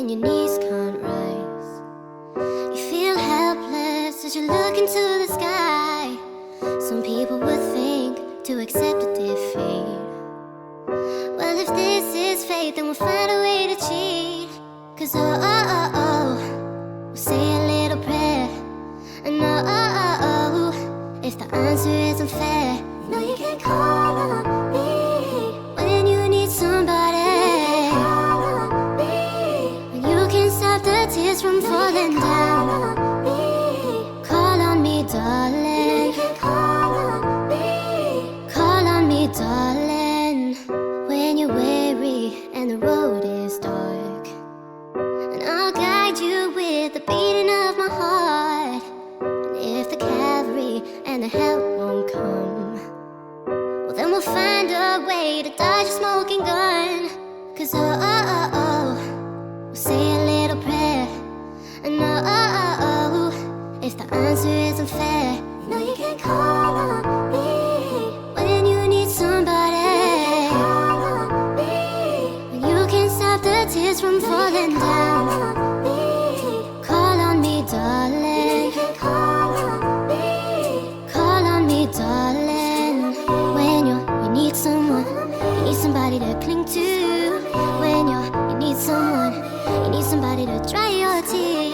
when your knees can't rise. You feel helpless as you look into the sky. Some people would think to accept a defeat. Well, if this is fate, then we'll find a way to cheat. 'Cause we'll say a little prayer. And if the answer isn't fair, no, you can call on me when you need somebody. When you can stop the tears from falling down. Call on me, darling. Call on me, darling. When you're weary and the road is dark, and I'll guide you with the beating of my heart. And if the cavalry and the help won't come, well, then we'll find a way to dodge a smoking gun. 'Cause we'll say a little prayer. And if the answer isn't fair, no, you can call on me when you need somebody. When you can stop the tears from falling down. Call on me, darling. Call on me, darling. When you need someone, you need somebody to cling to. When you need someone, you need somebody to dry your tears.